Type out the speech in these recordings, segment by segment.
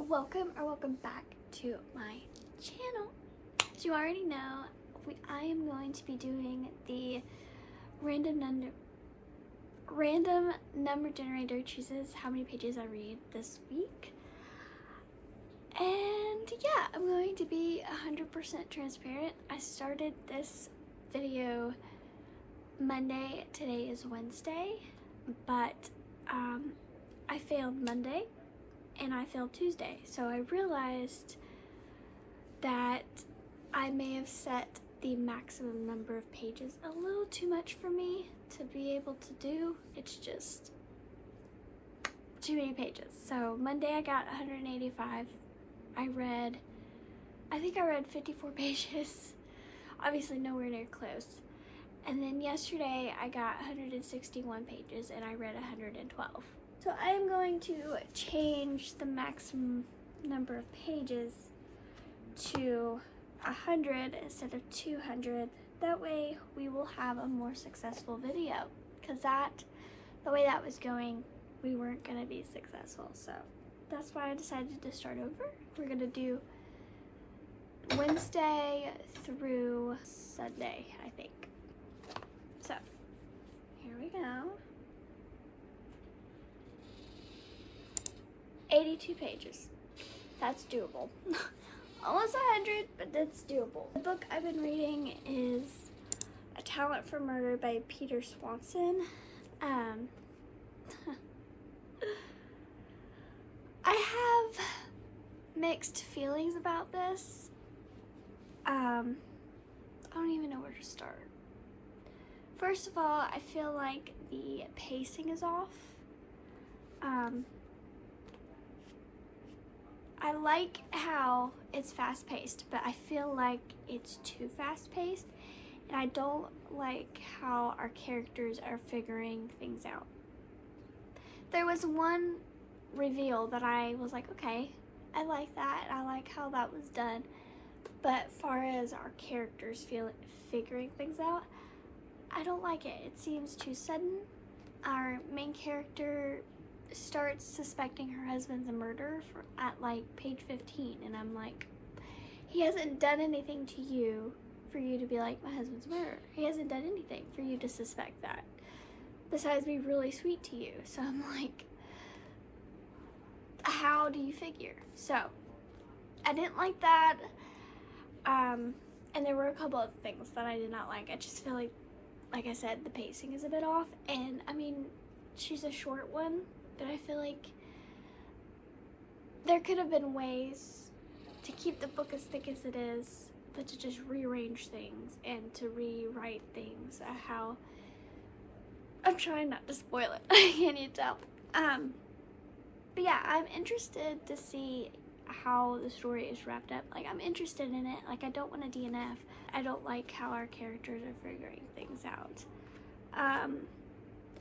welcome back to my channel. As you already know, I am going to be doing the random number generator chooses how many pages I read this week. And yeah, I'm going to be 100% transparent. I started this video Monday. Today is Wednesday, but I failed Monday and I failed Tuesday. So I realized that I may have set the maximum number of pages a little too much for me to be able to do. It's just too many pages. So Monday I got 185. I think I read 54 pages. Obviously nowhere near close. And then yesterday I got 161 pages and I read 112. So I am going to change the maximum number of pages to 100 instead of 200. That way we will have a more successful video, because the way that was going, we weren't going to be successful. So that's why I decided to start over. We're going to do Wednesday through Sunday, I think. So here we go. 82 pages. That's doable. Almost 100, but that's doable. The book I've been reading is A Talent for Murder by Peter Swanson. I have mixed feelings about this. I don't even know where to start. First of all, I feel like the pacing is off. I like how it's fast-paced, but I feel like it's too fast-paced, and I don't like how our characters are figuring things out. There was one reveal that I was like, okay, I like that, I like how that was done, but as far as our characters figuring things out, I don't like it. It seems too sudden. Our main character starts suspecting her husband's a murderer at like page 15, and I'm like, he hasn't done anything to you for you to be like, my husband's a murderer. He hasn't done anything for you to suspect that, besides be really sweet to you. So I'm like, how do you figure? So I didn't like that, and there were a couple of things that I did not like. I just feel like I said, the pacing is a bit off, and I mean, she's a short one, but I feel like there could have been ways to keep the book as thick as it is, but to just rearrange things and to rewrite things. How I'm trying not to spoil it. Can you tell? But yeah, I'm interested to see how the story is wrapped up. Like, I'm interested in it. Like, I don't want to DNF. I don't like how our characters are figuring things out.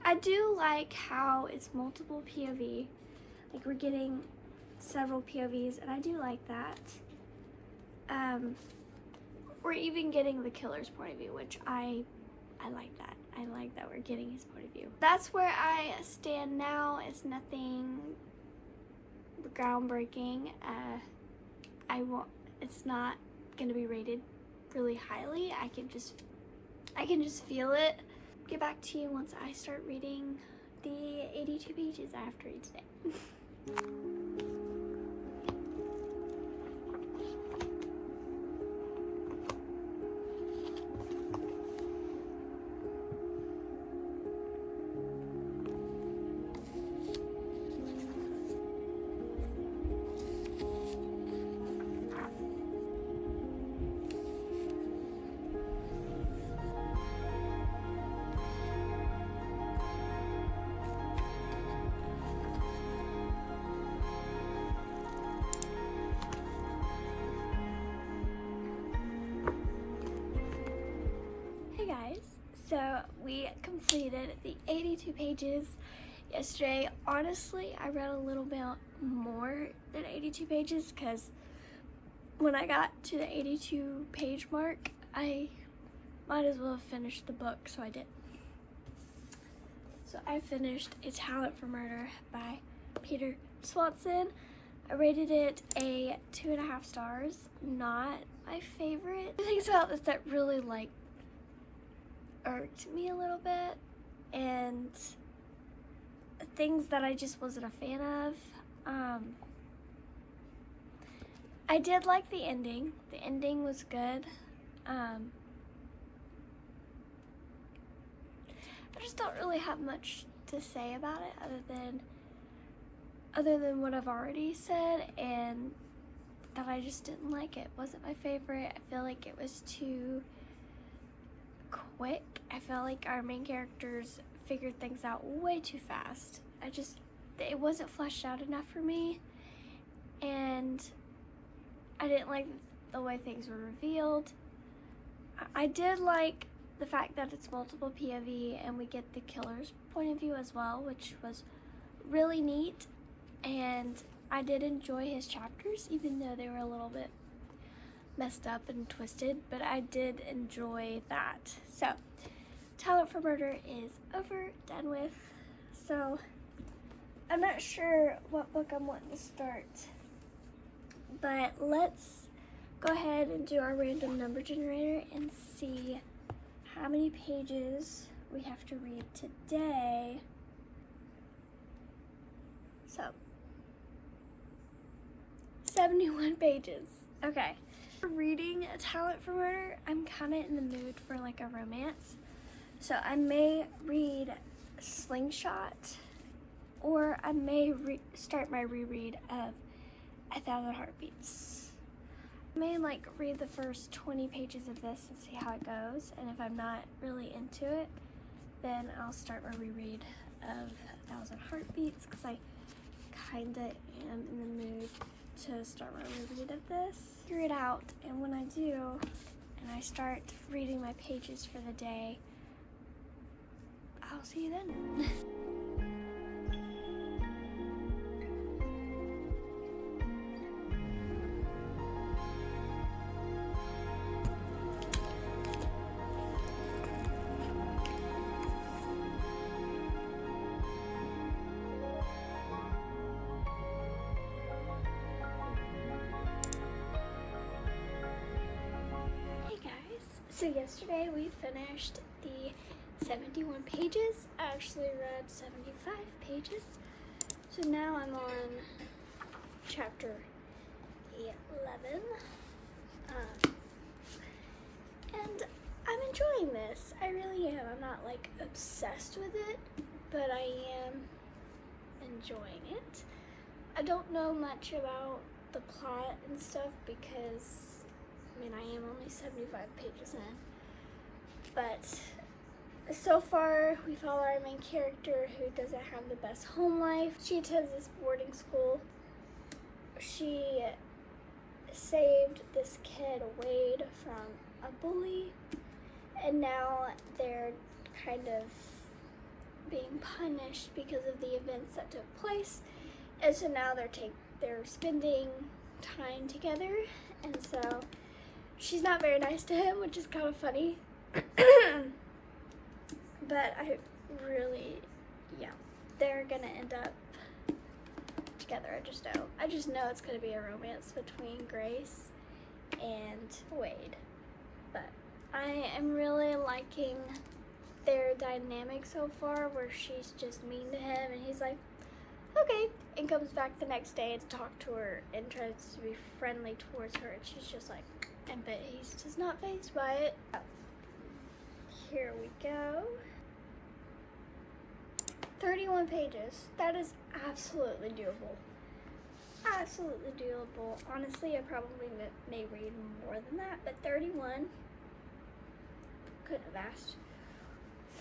I do like how it's multiple POV. Like, we're getting several POVs, and I do like that. We're even getting the killer's point of view, which I like that. I like that we're getting his point of view. That's where I stand now. It's nothing groundbreaking. It's not gonna be rated really highly. I can just feel it. Get back to you once I start reading the 82 pages I have to read today. So we completed the 82 pages yesterday. Honestly, I read a little bit more than 82 pages, because when I got to the 82 page mark, I might as well have finished the book, so I did. So I finished A Talent for Murder by Peter Swanson. I rated it a 2.5 stars. Not my favorite. The things about this that really like irked me a little bit, and things that I just wasn't a fan of. I did like the ending. The ending was good. I just don't really have much to say about it other than what I've already said, and that I just didn't like it. Wasn't my favorite. I feel like it was too quick. I felt like our main characters figured things out way too fast. It wasn't fleshed out enough for me, and I didn't like the way things were revealed. I did like the fact that it's multiple POV and we get the killer's point of view as well, which was really neat, and I did enjoy his chapters, even though they were a little bit messed up and twisted, but I did enjoy that. So, Talent for Murder is over, done with. So, I'm not sure what book I'm wanting to start, but let's go ahead and do our random number generator and see how many pages we have to read today. So, 71 pages. Okay. For reading A Talent for Murder, I'm kind of in the mood for like a romance. So I may read Slingshot, or I may start my reread of 1,000 Heartbeats. I may like read the first 20 pages of this and see how it goes, and if I'm not really into it, then I'll start my reread of 1,000 Heartbeats, because I kinda am in the mood to start my reread of this. Figure it out, and when I do, and I start reading my pages for the day, I'll see you then. So yesterday we finished the 71 pages. I actually read 75 pages. So now I'm on chapter 11. And I'm enjoying this. I really am. I'm not like obsessed with it, but I am enjoying it. I don't know much about the plot and stuff because I am only 75 pages in, but so far we follow our main character who doesn't have the best home life. She attends this boarding school. She saved this kid, Wade, from a bully, and now they're kind of being punished because of the events that took place, and so now they're spending time together, and so she's not very nice to him, which is kind of funny. But they're gonna end up together. I just know it's gonna be a romance between Grace and Wade. But I am really liking their dynamic so far, where she's just mean to him and he's like, okay, and comes back the next day to talk to her and tries to be friendly towards her, and she's just like, but he's just not fazed by it. Here we go. 31 pages. That is absolutely doable. Absolutely doable. Honestly, I probably may read more than that, but 31, couldn't have asked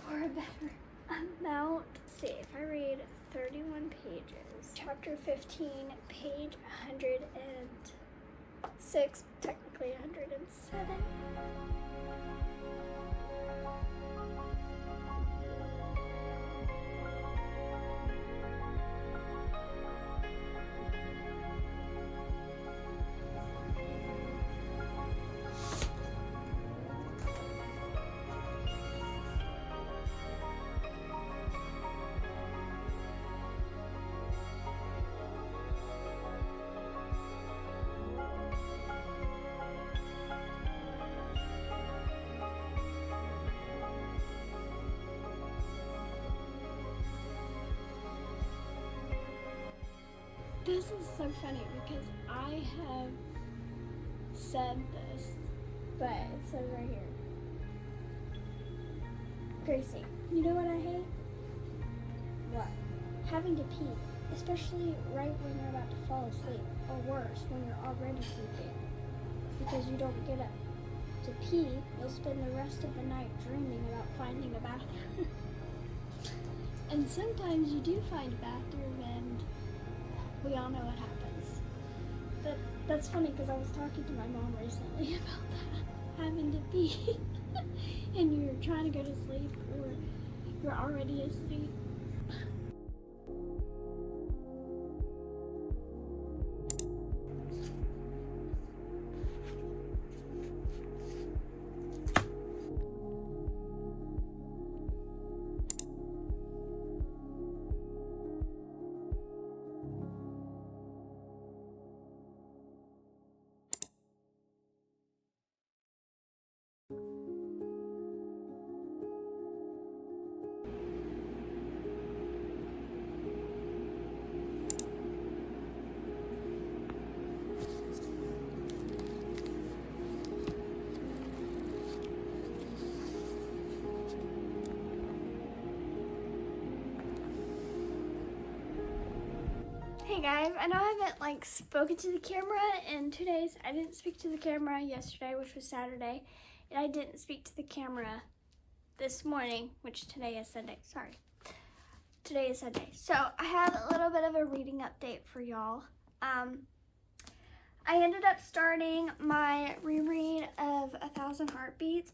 for a better amount. Let's see, if I read 31 pages, chapter 15, page 106, technically 107. This is so funny because I have said this, but it says right here. Gracie, you know what I hate? What? Having to pee, especially right when you're about to fall asleep, or worse, when you're already sleeping, because you don't get up to pee. You'll spend the rest of the night dreaming about finding a bathroom. And sometimes you do find a bathroom, and we all know what happens. That's funny because I was talking to my mom recently about that, having to pee, and you're trying to go to sleep, or you're already asleep. Hey guys, I know I haven't spoken to the camera in 2 days. I didn't speak to the camera yesterday, which was Saturday, and I didn't speak to the camera this morning, which today is Sunday. Sorry. Today is Sunday. So I have a little bit of a reading update for y'all. I ended up starting my reread of 1,000 Heartbeats,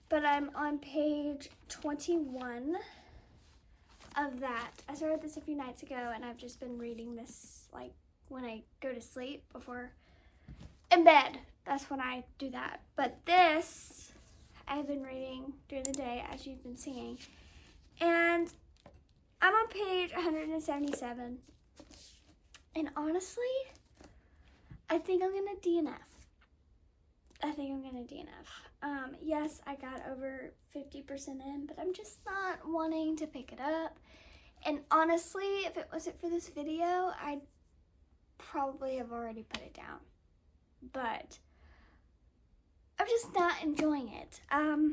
but I'm on page 21 of that. I started this a few nights ago, and I've just been reading this when I go to sleep before in bed. That's when I do that. But this I've been reading during the day, as you've been seeing, and I'm on page 177. And honestly, I think I'm gonna DNF. Yes, I got over 50% in, but I'm just not wanting to pick it up. And honestly, if it wasn't for this video, I'd probably have already put it down. But I'm just not enjoying it. I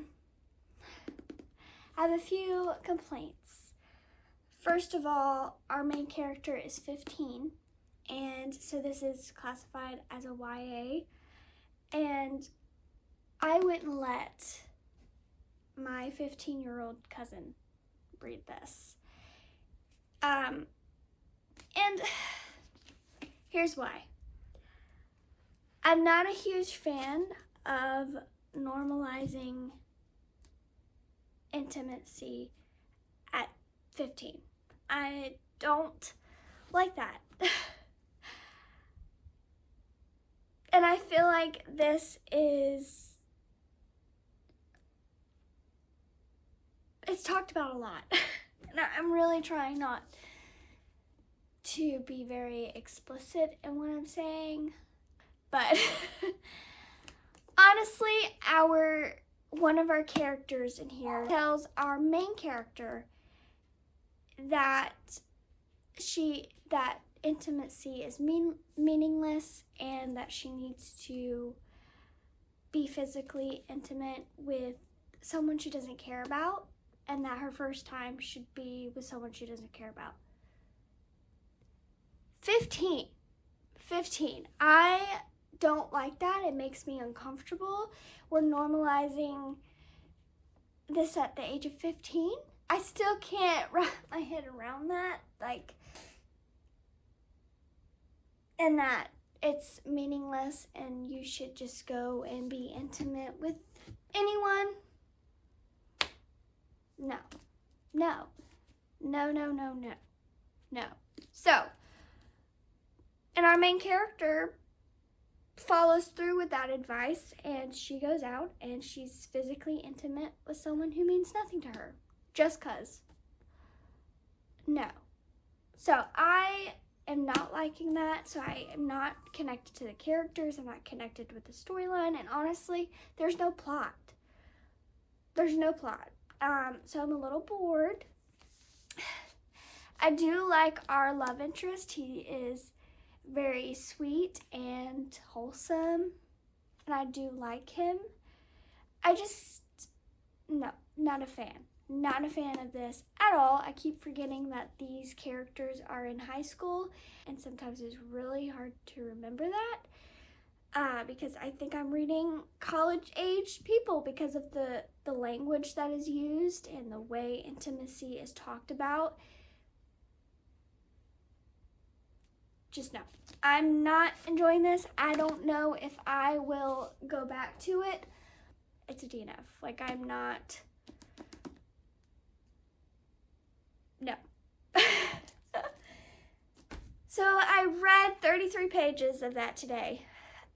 have a few complaints. First of all, our main character is 15, and so this is classified as a YA, and I wouldn't let my 15-year-old cousin read this. And here's why. I'm not a huge fan of normalizing intimacy at 15. I don't like that. And I feel like this is, it's talked about a lot. And I'm really trying not to be very explicit in what I'm saying. But honestly, one of our characters in here tells our main character that intimacy is meaningless, and that she needs to be physically intimate with someone she doesn't care about, and that her first time should be with someone she doesn't care about. 15. I don't like that. It makes me uncomfortable. We're normalizing this at the age of 15. I still can't wrap my head around that. And that it's meaningless and you should just go and be intimate with anyone. No. So, and our main character follows through with that advice, and she goes out and she's physically intimate with someone who means nothing to her. Just 'cause. No. So I am not liking that. So I am not connected to the characters. I'm not connected with the storyline. And honestly, there's no plot. So I'm a little bored. I do like our love interest. He is very sweet and wholesome, and I do like him. No, not a fan. Not a fan of this at all. I keep forgetting that these characters are in high school, and sometimes it's really hard to remember that because I think I'm reading college-age people because of the language that is used and the way intimacy is talked about. Just no. I'm not enjoying this. I don't know if I will go back to it. It's a DNF. Like, I'm not... No. So I read 33 pages of that today.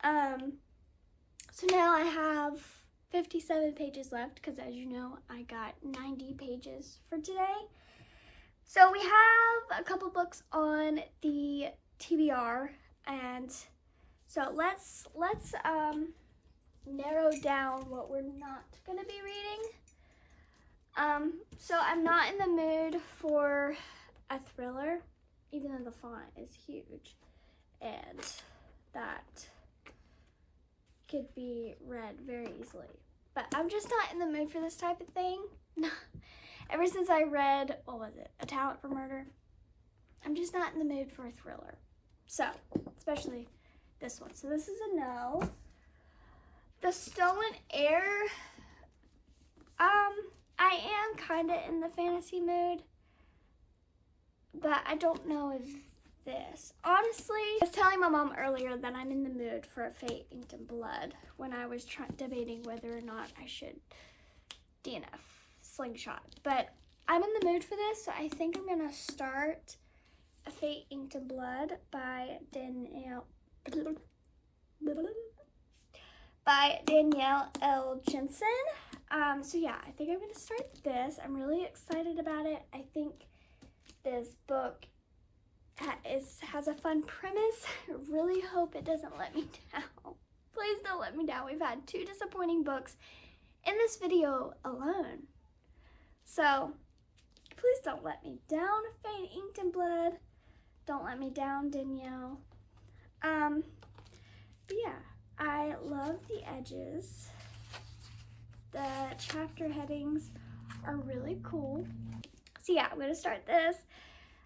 So now I have 57 pages left because, as you know, I got 90 pages for today. So we have a couple books on the TBR, and so let's narrow down what we're not going to be reading. So I'm not in the mood for a thriller, even though the font is huge, and that could be read very easily. But I'm just not in the mood for this type of thing. Ever since I read, what was it, A Talent for Murder, I'm just not in the mood for a thriller. So, especially this one. So this is a no. The Stolen Heir, I am kind of in the fantasy mood, but I don't know if this. Honestly, I was telling my mom earlier that I'm in the mood for a Fate Inked in Blood when I was debating whether or not I should DNF Slingshot. But I'm in the mood for this, so I think I'm going to start A Fate Inked in Blood by Danielle L. Jensen. So yeah, I think I'm going to start this. I'm really excited about it. I think this book has a fun premise. I really hope it doesn't let me down. Please don't let me down. We've had 2 disappointing books in this video alone. So please don't let me down, Fate Inked in Blood. Don't let me down, Danielle. But yeah, I love the edges. The chapter headings are really cool. So yeah, I'm gonna start this.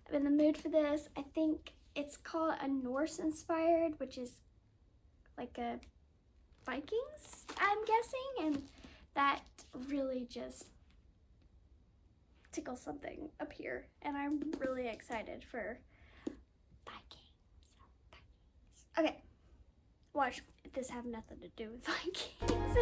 I'm in the mood for this. I think it's called a Norse inspired, which is like a Vikings, I'm guessing, and that really just tickles something up here, and I'm really excited for Vikings. Okay, watch this have nothing to do with Vikings.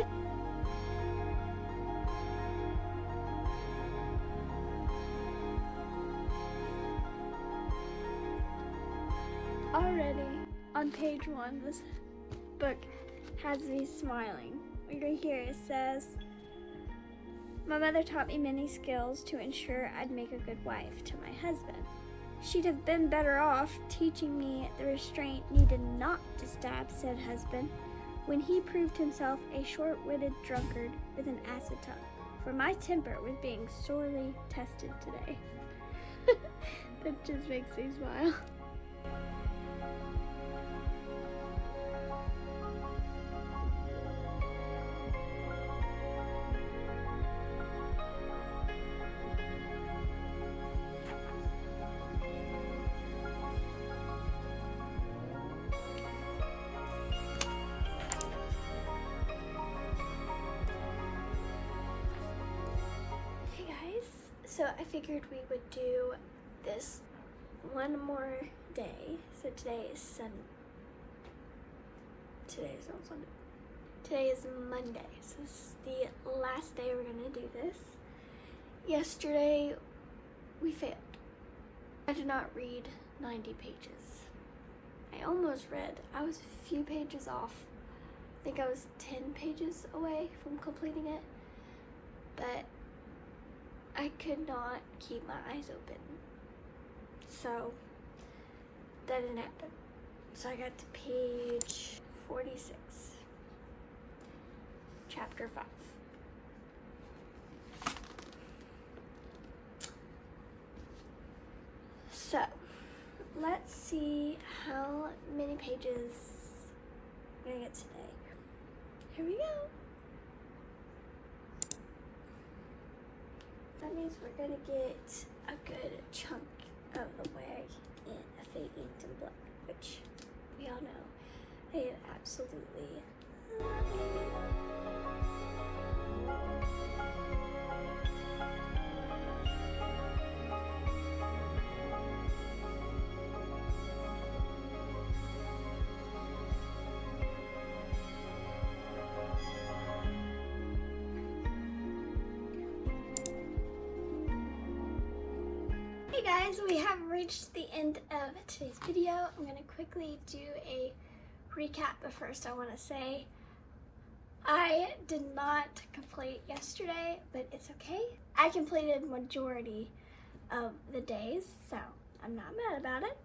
Already on page 1, this book has me smiling. Right here it says, "My mother taught me many skills to ensure I'd make a good wife to my husband. She'd have been better off teaching me the restraint needed not to stab said husband when he proved himself a short-witted drunkard with an acid tongue, for my temper was being sorely tested today." That just makes me smile. So I figured we would do this one more day. So today is not Sunday. Today is Monday. So this is the last day we're gonna do this. Yesterday we failed. I did not read 90 pages. I almost read. I was a few pages off. I think I was 10 pages away from completing it. But I could not keep my eyes open. So that didn't happen. So I got to page 46, chapter 5. So, let's see how many pages we're gonna get today. Here we go. That means we're gonna get a good chunk of the way in A Fate Inked in Blood, which we all know I am absolutely loving. Hey guys, we have reached the end of today's video. I'm going to quickly do a recap, but first I want to say I did not complete yesterday, but it's okay. I completed majority of the days, so I'm not mad about it.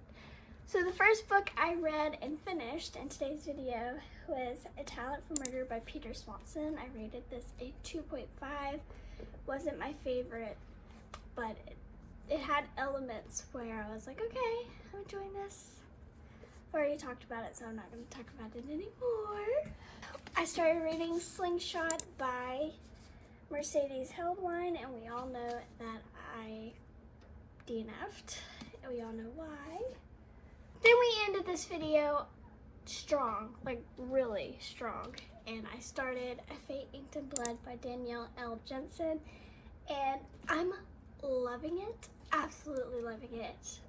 So the first book I read and finished in today's video was A Talent for Murder by Peter Swanson. I rated this a 2.5. Wasn't my favorite, but it had elements where I was like, okay, I'm enjoying this. I already talked about it, so I'm not going to talk about it anymore. I started reading Slingshot by Mercedes Heldwein, and we all know that I DNF'd, and we all know why. Then we ended this video strong, like really strong, and I started A Fate Inked in Blood by Danielle L. Jensen, and I'm loving it, absolutely loving it.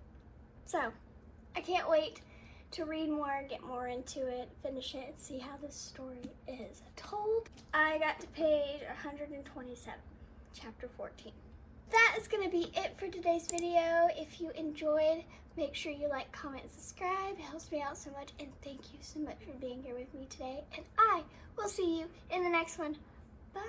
So, I can't wait to read more, get more into it, finish it, and see how this story is told. I got to page 127, chapter 14. That is going to be it for today's video. If you enjoyed, make sure you like, comment, and subscribe. It helps me out so much, and thank you so much for being here with me today. And I will see you in the next one. Bye.